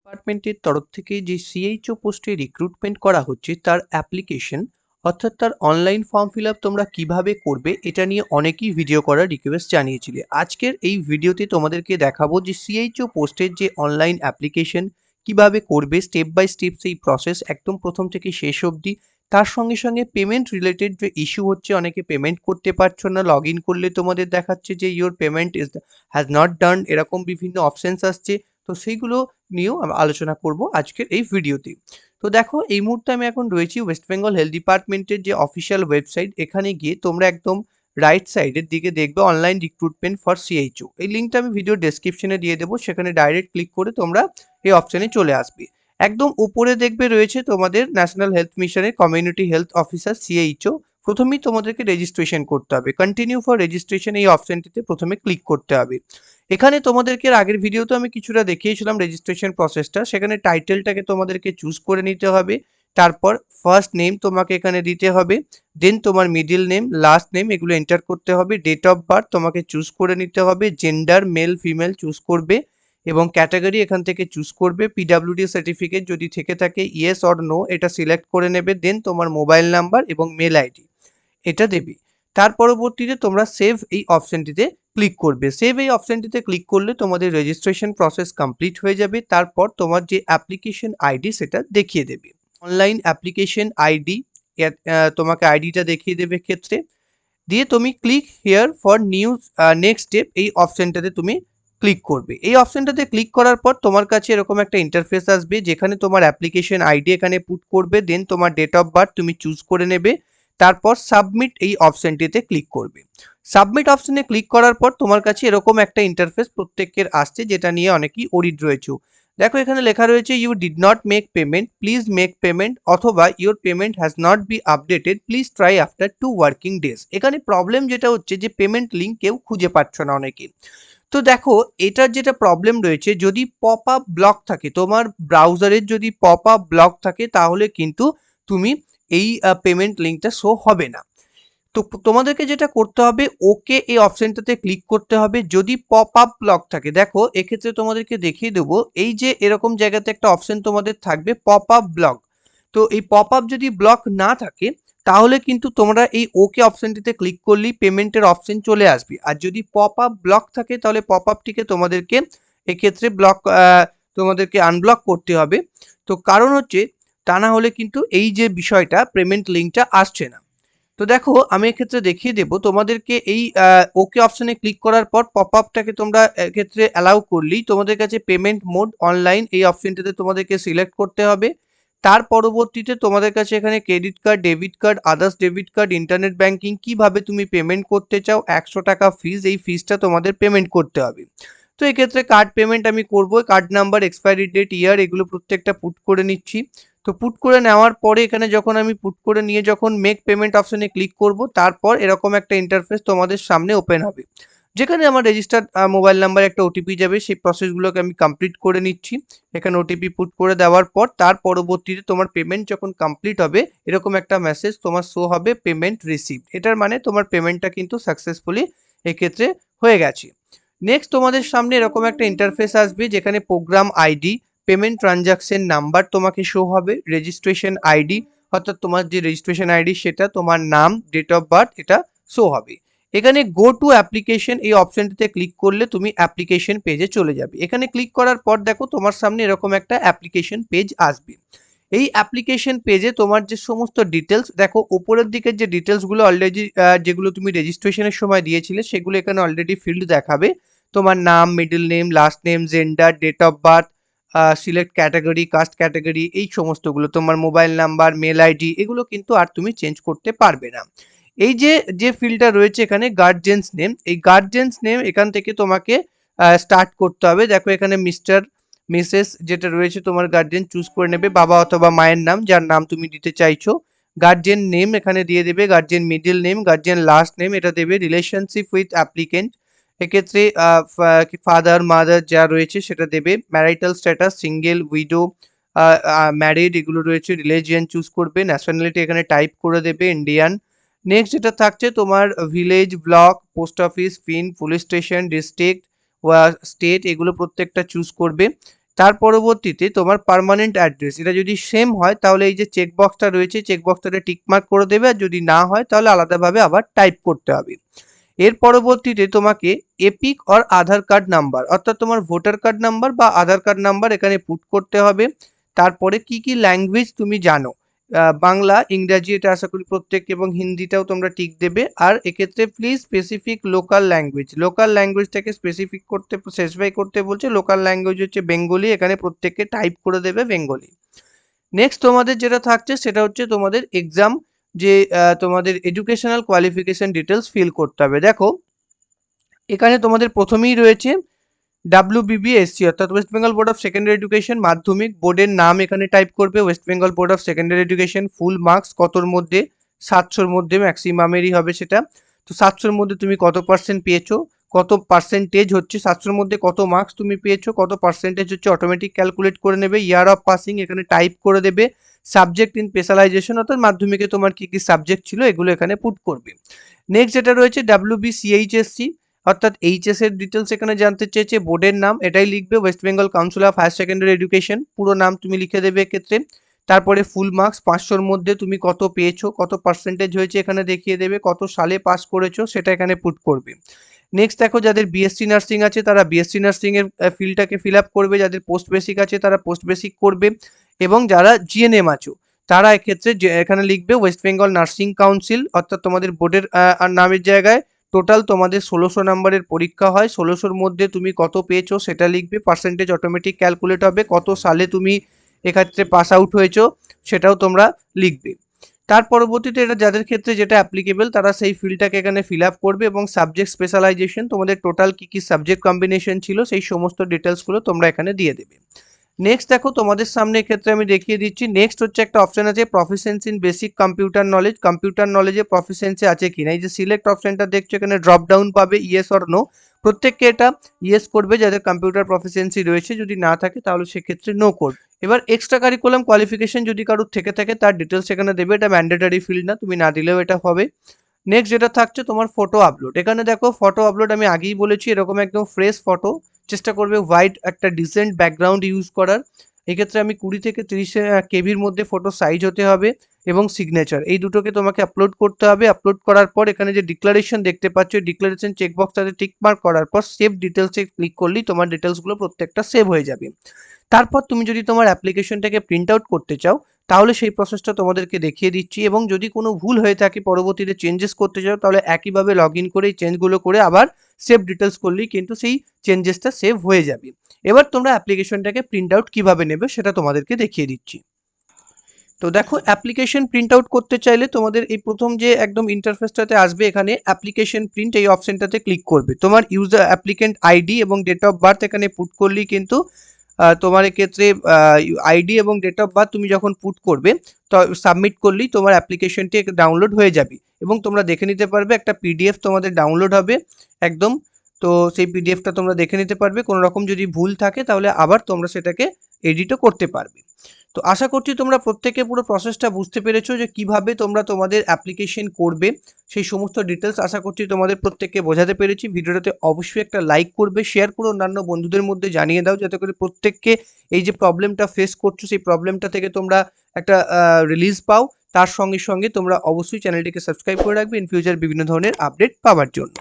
ডিপার্টমেন্টের তরফ থেকে যে সিএইচও পোস্টে রিক্রুটমেন্ট করা হচ্ছে তার অ্যাপ্লিকেশন অর্থাৎ তার অনলাইন ফর্ম ফিল আপ তোমরা কিভাবে করবে এটা নিয়ে অনেকেই ভিডিও করার রিকোয়েস্ট জানিয়েছিলে। আজকের এই ভিডিওতে তোমাদেরকে দেখাবো যে সিএইচও পোস্টের যে অনলাইন অ্যাপ্লিকেশন কিভাবে করবে, স্টেপ বাই স্টেপ সেই প্রসেস একদম প্রথম থেকে শেষ অবধি। তার সঙ্গে সঙ্গে পেমেন্ট রিলেটেড যে ইস্যু হচ্ছে, অনেকে পেমেন্ট করতে পারছো না, লগ ইন করলে তোমাদের দেখাচ্ছে যে your payment is has not done, এরকম বিভিন্ন অপশনস আসছে। তো সেইগুলো নিয়েও আলোচনা করব আজকের এই ভিডিওতে। তো দেখো, এই মুহূর্তে আমি এখন রয়েছি ওয়েস্ট বেঙ্গল হেলথ ডিপার্টমেন্টের যে অফিসিয়াল ওয়েবসাইট। এখানে গিয়ে তোমরা একদম রাইট সাইডের দিকে দেখবে অনলাইন রিক্রুটমেন্ট ফর সিএইচও। এই লিঙ্কটা আমি ভিডিও ডেসক্রিপশনে দিয়ে দেবো, সেখানে ডাইরেক্ট ক্লিক করে তোমরা এই অপশানে চলে আসবে। একদম উপরে দেখবে রয়েছে তোমাদের ন্যাশনাল হেলথ মিশনের কমিউনিটি হেলথ অফিসার সিএইচও। প্রথমেই তোমাদেরকে রেজিস্ট্রেশন করতে হবে, কন্টিনিউ ফর রেজিস্ট্রেশন এই অপশানটিতে প্রথমে ক্লিক করতে হবে। এখানে তোমাদেরকে আগের ভিডিওতে আমি কিছুটা দেখিয়েছিলাম রেজিস্ট্রেশন প্রসেসটা। সেখানে টাইটেলটাকে তোমাদেরকে চুজ করে নিতে হবে, তারপর ফার্স্ট নেম তোমাকে এখানে দিতে হবে, দেন তোমার মিডিল নেম, লাস্ট নেম এগুলো এন্টার করতে হবে, ডেট অফ বার্থ তোমাকে চুজ করে নিতে হবে, জেন্ডার মেল ফিমেল চুজ করবে এবং ক্যাটাগরি এখান থেকে চুজ করবে। পিডাব্লিউডি সার্টিফিকেট যদি থেকে থাকে ইয়েস অর নো এটা সিলেক্ট করে নেবে, দেন তোমার মোবাইল নাম্বার এবং মেল আইডি এটা দেবে। তার পরবর্তীতে তোমরা সেভ এই অপশনটিতে ক্লিক করবে। সেভ এই অপশনটিতে ক্লিক করলে তোমাদের রেজিস্ট্রেশন প্রসেস কমপ্লিট হয়ে যাবে। তারপর তোমার যে অ্যাপ্লিকেশন আইডি সেটা দেখিয়ে দেবে, অনলাইন অ্যাপ্লিকেশন আইডি তোমাকে আইডিটা দেখিয়ে দেবে ক্ষেত্রে। দিয়ে তুমি click here for new next step এই অপশনটাতে তুমি ক্লিক করবে। এই অপশনটাতে ক্লিক করার পর তোমার কাছে এরকম একটা ইন্টারফেস আসবে, যেখানে তোমার অ্যাপ্লিকেশন আইডি এখানে পুট করবে, দেন তোমার ডেট অফ বার্থ তুমি চুজ করে নেবে, তারপর সাবমিট এই অপশনটিতে ক্লিক করবে। সাবমিট অপশনে ক্লিক করার পর তোমার কাছে এরকম একটা ইন্টারফেস প্রত্যেকের আসছে, যেটা নিয়ে অনেকেই ওরিড রয়েছে। দেখো এখানে লেখা রয়েছে you did not make payment, please make payment, অথবা your payment has not be updated, please try after 2 working days. এখানে প্রবলেম যেটা হচ্ছে যে পেমেন্ট লিঙ্ক কেউ খুঁজে পাচ্ছ না অনেকে। তো দেখো, এটার যেটা প্রবলেম রয়েছে, যদি পপ আপ ব্লক থাকে তোমার ব্রাউজারের, যদি পপ আপ ব্লক থাকে তাহলে কিন্তু তুমি এই পেমেন্ট লিঙ্কটা শো হবে না। তো তোমাদেরকে যেটা করতে হবে, ওকে এই অপশনটাতে ক্লিক করতে হবে যদি পপ আপ ব্লক থাকে। দেখো এক্ষেত্রে তোমাদেরকে দেখিয়ে দেবো, এই যে এরকম জায়গাতে একটা অপশন তোমাদের থাকবে পপ আপ ব্লক। তো এই পপ আপ যদি ব্লক না থাকে তাহলে কিন্তু তোমরা এই ওকে অপশনটিতে ক্লিক করলেই পেমেন্টের অপশন চলে আসবে। আর যদি পপ আপ ব্লক থাকে তাহলে পপ আপটিকে তোমাদেরকে এক্ষেত্রে তোমাদেরকে আনব্লক করতে হবে। তো কারণ হচ্ছে, তা না হলে কিন্তু এই যে বিষয়টা পেমেন্ট লিঙ্কটা আসছে না। তো দেখো আমি এক্ষেত্রে দেখিয়ে দেবো তোমাদেরকে, এই ওকে অপশনে ক্লিক করার পর পপ আপটাকে তোমরা এক্ষেত্রে অ্যালাউ করলেই তোমাদের কাছে পেমেন্ট মোড অনলাইন এই অপশনটাতে তোমাদেরকে সিলেক্ট করতে হবে। তার পরবর্তীতে তোমাদের কাছে এখানে credit card, debit card, others debit card, internet banking কিভাবে তুমি পেমেন্ট করতে চাও, 100 টাকা ফিজ, এই ফিজটা তোমাদের পেমেন্ট করতে হবে। তো এক্ষেত্রে কার্ড পেমেন্ট আমি করবো, কার্ড নাম্বার, এক্সপায়ারি ডেট, ইয়ার এগুলো প্রত্যেকটা পুট করে নিচ্ছি। তো পুট করে নেওয়ার পরে এখানে যখন আমি পুট করে নিয়ে যখন মেক পেমেন্ট অপশনে ক্লিক করব, তারপর এরকম একটা ইন্টারফেস তোমাদের সামনে ওপেন হবে, যেখানে আমার রেজিস্টার্ড মোবাইল নাম্বার একটা ওটিপি যাবে। সেই প্রসেসগুলোকে আমি কমপ্লিট করে নিচ্ছি। এখানে ওটিপি পুট করে দেওয়ার পর তার পরবর্তীতে তোমার পেমেন্ট যখন কমপ্লিট হবে এরকম একটা মেসেজ তোমার শো হবে, পেমেন্ট রিসিভ। এটার মানে তোমার পেমেন্টটা কিন্তু সাকসেসফুলি এক্ষেত্রে হয়ে গেছে। নেক্সট তোমাদের সামনে এরকম একটা ইন্টারফেস আসবে, যেখানে program ID, payment transaction number তোমাকে শো হবে, রেজিস্ট্রেশন আইডি অর্থাৎ তোমার যে রেজিস্ট্রেশন আইডি সেটা, তোমার নাম, ডেট অফ বার্থ এটা শো হবে। এখানে গো টু অ্যাপ্লিকেশন এই অপশনটিতে ক্লিক করলে তুমি অ্যাপ্লিকেশন পেজে চলে যাবে। এখানে ক্লিক করার পর দেখো তোমার সামনে এরকম একটা অ্যাপ্লিকেশন পেজ আসবে। এই অ্যাপ্লিকেশন পেজে তোমার যে সমস্ত ডিটেলস, দেখো উপরের দিকের যে ডিটেলসগুলো অলরেডি যেগুলো তুমি রেজিস্ট্রেশনের সময় দিয়েছিলে সেগুলো এখানে অলরেডি ফিল্ড দেখাবে। তোমার নাম, middle name, last name, gender, date of birth, select category, caste category, এই সমস্তগুলো, তোমার মোবাইল নাম্বার, মেল আইডি, এগুলো কিন্তু আর তুমি চেঞ্জ করতে পারবে না। এই যে যে ফিল্ডটা রয়েছে এখানে গার্জিয়ানস নেম, এই গার্জিয়ানস নেম এখান থেকে তোমাকে স্টার্ট করতে হবে। দেখো এখানে মিস্টার, মিসেস যেটা রয়েছে তোমার গার্জিয়ান চুজ করে নেবে, বাবা অথবা মায়ের নাম যার নাম তুমি দিতে চাইছো। গার্জিয়ান নেম এখানে দিয়ে দেবে, guardian middle name, guardian last name এটা দেবে, রিলেশনশিপ উইথ অ্যাপ্লিকেন্ট এক্ষেত্রে ফাদার মাদার যা রয়েছে সেটা দেবে, marital status single, widow, married এগুলো রয়েছে, রিলিজিয়ন চুজ করবে, ন্যাশনালিটি এখানে টাইপ করে দেবে ইন্ডিয়ান। নেক্সট যেটা থাকছে তোমার village, block, post office, pin, police station, district, state এগুলো প্রত্যেকটা চুজ করবে। তার পরবর্তীতে তোমার পার্মানেন্ট অ্যাড্রেস, এটা যদি সেম হয় তাহলে এই যে চেকবক্সটা রয়েছে চেকবক্সটাতে টিকমার্ক করে দেবে, আর যদি না হয় তাহলে আলাদাভাবে আবার টাইপ করতে হবে। এর পরবর্তীতে তোমাকে epic or Aadhaar card number, অর্থাৎ তোমার ভোটার কার্ড নাম্বার বা আধার কার্ড নাম্বার এখানে পুট করতে হবে। তারপরে কি কি ল্যাঙ্গুয়েজ তুমি জানো, বাংলা, ইংরাজি এটা আশা করি প্রত্যেক, এবং হিন্দিটাও তোমরা টিক দেবে। আর এক্ষেত্রে প্লিজ স্পেসিফিক লোকাল ল্যাঙ্গুয়েজটাকে স্পেসিফিক করতে, স্পেসিফাই করতে বলছে। লোকাল ল্যাঙ্গুয়েজ হচ্ছে বেঙ্গলি, এখানে প্রত্যেককে টাইপ করে দেবে বেঙ্গলি। নেক্সট তোমাদের যেটা থাকছে সেটা হচ্ছে তোমাদের এক্সাম, যে তোমাদের এডুকেশনাল কোয়ালিফিকেশন ডিটেলস ফিল করতে হবে। দেখো এখানে তোমাদের প্রথমেই রয়েছে WBBSC, অর্থাৎ West Bengal board of secondary education, মাধ্যমিক বোর্ডের নাম এখানে টাইপ করবে, West Bengal board of secondary education. Full marks কতর মধ্যে, 700-র মধ্যে ম্যাক্সিমামেরই হবে সেটা। তো 700-র মধ্যে তুমি কত পার্সেন্ট পেয়েছো, কত পার্সেন্টেজ হচ্ছে 700-র মধ্যে, কত মার্কস তুমি পেয়েছো, কত পার্সেন্টেজ হচ্ছে অটোমেটিক ক্যালকুলেট করে নেবে। ইয়ার অফ পাসিং এখানে টাইপ করে দেবে। সাবজেক্ট ইন স্পেশালাইজেশন, অর্থাৎ মাধ্যমিকে তোমার কি কি সাবজেক্ট ছিল এগুলো এখানে পুট করবে। নেক্সট যেটা রয়েছে WBCHSC, অর্থাৎ এইচএস এর ডিটেলস এখানে জানতে চেয়েছে। বোর্ডের নাম এটাই লিখবে, west Bengal council of higher secondary education, পুরো নাম তুমি লিখে দেবে এক্ষেত্রে। তারপরে ফুল মার্কস 500-র মধ্যে তুমি কত পেয়েছো, কত পার্সেন্টেজ হয়েছে এখানে দেখিয়ে দেবে, কত সালে পাস করেছো সেটা এখানে পুট করবে। নেক্সট দেখো যাদের বিএসসি নার্সিং আছে তারা বিএসসি নার্সিং এর ফিল্ডটাকে ফিল আপ করবে, যাদের পোস্ট বেসিক আছে তারা পোস্ট বেসিক করবে, এবং যারা জিএনএম আছো তারা এক্ষেত্রে এখানে লিখবে ওয়েস্ট বেঙ্গল নার্সিং কাউন্সিল, অর্থাৎ তোমাদের বোর্ডের নামের জায়গায় টোটাল তোমাদের 1600 নাম্বারের পরীক্ষা হয়, 1600-র মধ্যে তুমি কত পেয়েছো সেটা লিখবে, পার্সেন্টেজ অটোমেটিক ক্যালকুলেট হবে, কত সালে তুমি এক্ষেত্রে পাস আউট হয়েছো সেটাও তোমরা লিখবে। তার পরবর্তীতে এটা যাদের ক্ষেত্রে যেটা অ্যাপ্লিকেবল তারা সেই ফিল্ডটাকে এখানে ফিল আপ করবে, এবং সাবজেক্ট স্পেশালাইজেশন তোমাদের টোটাল কি কি সাবজেক্ট কম্বিনেশন ছিল সেই সমস্ত ডিটেলসগুলো তোমরা এখানে দিয়ে দেবে। নেক্সট দেখো তোমাদের সামনে এক্ষেত্রে আমি দেখিয়ে দিচ্ছি। নেক্সট হচ্ছে একটা অপশন আছে proficiency in basic computer knowledge, computer নলেজে প্রফিসিয়েন্সি আছে কিনা। এই যে সিলেক্ট অপশনটা দেখছো এখানে ড্রপ ডাউন পাবে, ইয়েস অর নো, প্রত্যেককে এটা ইয়েস করবে যাদের কম্পিউটার প্রফিসিয়েন্সি রয়েছে, যদি না থাকে তাহলে সেক্ষেত্রে নো করবে। এবার এক্সট্রা কারিকুলাম কোয়ালিফিকেশন যদি কারোর থেকে থাকে তার ডিটেলস এখানে দেবে, এটা ম্যান্ডেটরি ফিল্ড না, তুমি না দিলেও এটা হবে। নেক্সট যেটা থাকছে তোমার ফটো আপলোড, এখানে দেখো ফটো আপলোড আমি আগেই বলেছি এরকম একদম ফ্রেশ ফটো, চেষ্টা করবে হোয়াইট একটা ডিসেন্ট ব্যাকগ্রাউন্ড ইউজ করার। এক্ষেত্রে আমি 20 থেকে 30 কেবির মধ্যে ফটো সাইজ হতে হবে, এবং সিগনেচার এই দুটোকে তোমাকে আপলোড করতে হবে। আপলোড করার পর এখানে যে ডিক্লারেশন দেখতে পাচ্ছ, ডিক্লারেশন চেকবক্সটাতে টিক মার্ক করার পর সেভ ডিটেলসে ক্লিক করলেই তোমার ডিটেলসগুলো প্রত্যেকটা সেভ হয়ে যাবে। তারপর তুমি যদি তোমার অ্যাপ্লিকেশনটাকে প্রিন্ট আউট করতে চাও তাহলে সেই প্রসেসটা তোমাদেরকে দেখিয়ে দিচ্ছি, এবং যদি কোনো ভুল হয়ে থাকে পরবর্তীতে চেঞ্জেস করতে চাও তাহলে একইভাবে লগ ইন করে এই চেঞ্জগুলো করে আবার সেভ ডিটেলস করলেই কিন্তু সেই চেঞ্জেসটা সেভ হয়ে যাবে। এবার তোমরা অ্যাপ্লিকেশনটাকে প্রিন্ট আউট কীভাবে নেবে সেটা তোমাদেরকে দেখিয়ে দিচ্ছি। তো দেখো অ্যাপ্লিকেশন প্রিন্ট আউট করতে চাইলে তোমাদের এই প্রথম যে একদম ইন্টারফেসটাতে আসবে এখানে অ্যাপ্লিকেশন প্রিন্ট এই অপশনটাতে ক্লিক করবে। তোমার ইউজার অ্যাপ্লিকেন্ট আইডি এবং ডেট অফ বার্থ এখানে পুট করলেই কিন্তু তোমার এক্ষেত্রে আইডি এবং ডেট অফ বার্থ তুমি যখন পুট করবে তো সাবমিট করলেই তোমার অ্যাপ্লিকেশনটি ডাউনলোড হয়ে যাবে, এবং তোমরা দেখে নিতে পারবে একটা পিডিএফ তোমাদের ডাউনলোড হবে একদম। তো সেই পিডিএফটা তোমরা দেখে নিতে পারবে, কোনো রকম যদি ভুল থাকে তাহলে আবার তোমরা সেটাকে এডিটও করতে পারবে। তো আশা করছি তোমরা প্রত্যেকে পুরো প্রসেসটা বুঝতে পেরেছো যে কিভাবে তোমরা তোমাদের অ্যাপ্লিকেশন করবে, সেই সমস্ত ডিটেলস আশা করছি তোমাদের প্রত্যেককে বোঝাতে পেরেছি। ভিডিওটাতে অবশ্যই একটা লাইক করবে, শেয়ার করে অন্যান্য বন্ধুদের মধ্যে জানিয়ে দাও, যাতে করে প্রত্যেককে এই যে প্রবলেমটা ফেস করছো সেই প্রবলেমটা থেকে তোমরা একটা রিলিজ পাও। তার সঙ্গে সঙ্গে তোমরা অবশ্যই চ্যানেলটিকে সাবস্ক্রাইব করে রাখবে ইন ফিউচার বিভিন্ন ধরনের আপডেট পাওয়ার জন্য।